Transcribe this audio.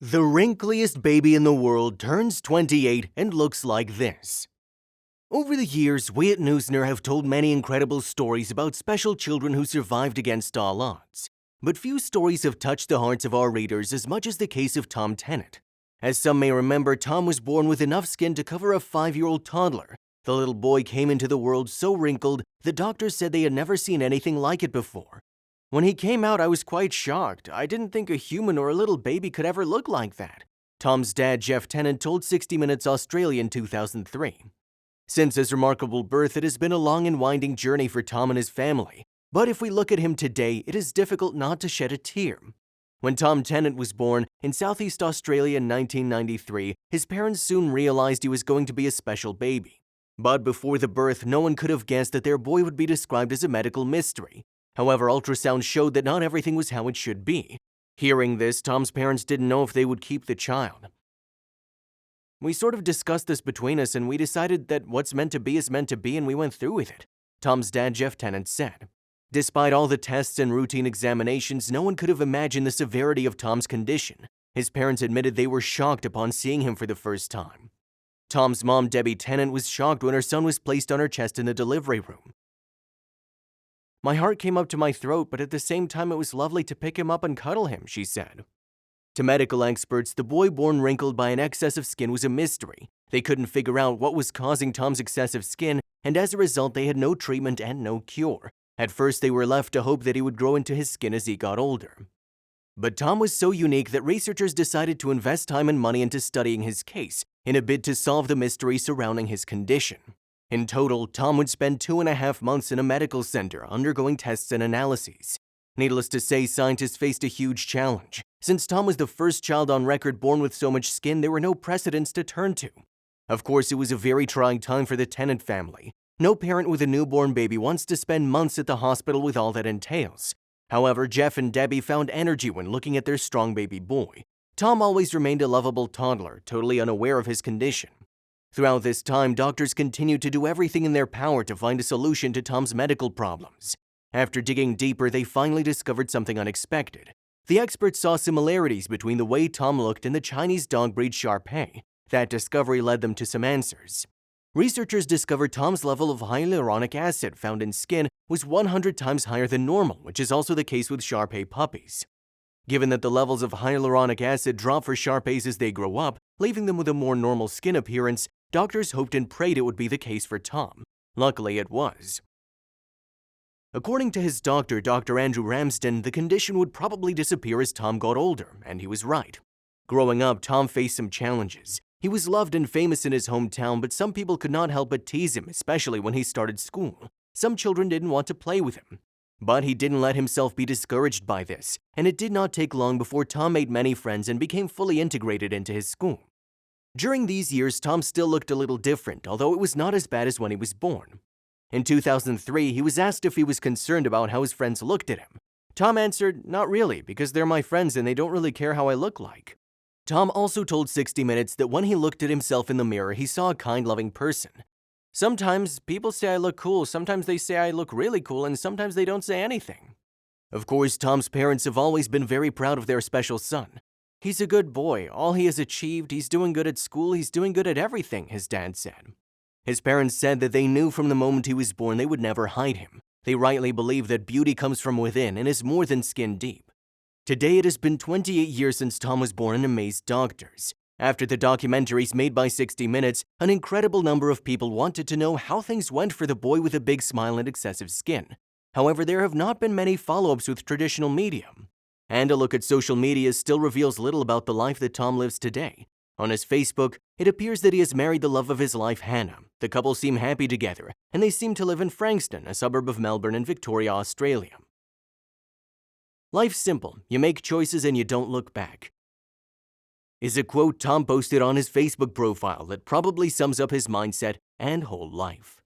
The wrinkliest baby in the world turns 28 and looks like this. Over the years, we at Newsner have told many incredible stories about special children who survived against all odds. But few stories have touched the hearts of our readers as much as the case of Tom Tennant. As some may remember, Tom was born with enough skin to cover a 5-year-old toddler. The little boy came into the world so wrinkled, the doctors said they had never seen anything like it before. When he came out, I was quite shocked. I didn't think a human or a little baby could ever look like that. Tom's dad, Jeff Tennant, told 60 Minutes Australia in 2003. Since his remarkable birth, it has been a long and winding journey for Tom and his family. But if we look at him today, it is difficult not to shed a tear. When Tom Tennant was born in Southeast Australia in 1993, his parents soon realized he was going to be a special baby. But before the birth, no one could have guessed that their boy would be described as a medical mystery. However, ultrasound showed that not everything was how it should be. Hearing this, Tom's parents didn't know if they would keep the child. We sort of discussed this between us and we decided that what's meant to be is meant to be and we went through with it, Tom's dad, Jeff Tennant, said. Despite all the tests and routine examinations, no one could have imagined the severity of Tom's condition. His parents admitted they were shocked upon seeing him for the first time. Tom's mom, Debbie Tennant, was shocked when her son was placed on her chest in the delivery room. My heart came up to my throat, but at the same time it was lovely to pick him up and cuddle him, she said. To medical experts, the boy born wrinkled by an excess of skin was a mystery. They couldn't figure out what was causing Tom's excessive skin, and as a result they had no treatment and no cure. At first they were left to hope that he would grow into his skin as he got older. But Tom was so unique that researchers decided to invest time and money into studying his case in a bid to solve the mystery surrounding his condition. In total, Tom would spend 2.5 months in a medical center undergoing tests and analyses. Needless to say, scientists faced a huge challenge. Since Tom was the first child on record born with so much skin, there were no precedents to turn to. Of course, it was a very trying time for the Tennant family. No parent with a newborn baby wants to spend months at the hospital with all that entails. However, Jeff and Debbie found energy when looking at their strong baby boy. Tom always remained a lovable toddler, totally unaware of his condition. Throughout this time, doctors continued to do everything in their power to find a solution to Tom's medical problems. After digging deeper, they finally discovered something unexpected. The experts saw similarities between the way Tom looked and the Chinese dog breed Shar-Pei. That discovery led them to some answers. Researchers discovered Tom's level of hyaluronic acid found in skin was 100 times higher than normal, which is also the case with Shar-Pei puppies. Given that the levels of hyaluronic acid drop for Shar-Peis as they grow up, leaving them with a more normal skin appearance, doctors hoped and prayed it would be the case for Tom. Luckily, it was. According to his doctor, Dr. Andrew Ramsden, the condition would probably disappear as Tom got older, and he was right. Growing up, Tom faced some challenges. He was loved and famous in his hometown, but some people could not help but tease him, especially when he started school. Some children didn't want to play with him. But he didn't let himself be discouraged by this, and it did not take long before Tom made many friends and became fully integrated into his school. During these years, Tom still looked a little different, although it was not as bad as when he was born. In 2003, he was asked if he was concerned about how his friends looked at him. Tom answered, "Not really, because they're my friends and they don't really care how I look like." Tom also told 60 Minutes that when he looked at himself in the mirror, he saw a kind, loving person. "Sometimes people say I look cool, sometimes they say I look really cool, and sometimes they don't say anything." Of course, Tom's parents have always been very proud of their special son. "He's a good boy. All he has achieved, he's doing good at school, he's doing good at everything," his dad said. His parents said that they knew from the moment he was born they would never hide him. They rightly believe that beauty comes from within and is more than skin deep. Today, it has been 28 years since Tom was born and amazed doctors. After the documentaries made by 60 Minutes, an incredible number of people wanted to know how things went for the boy with a big smile and excessive skin. However, there have not been many follow-ups with traditional media. And a look at social media still reveals little about the life that Tom lives today. On his Facebook, it appears that he has married the love of his life, Hannah. The couple seem happy together, and they seem to live in Frankston, a suburb of Melbourne in Victoria, Australia. "Life's simple. You make choices and you don't look back," is a quote Tom posted on his Facebook profile that probably sums up his mindset and whole life.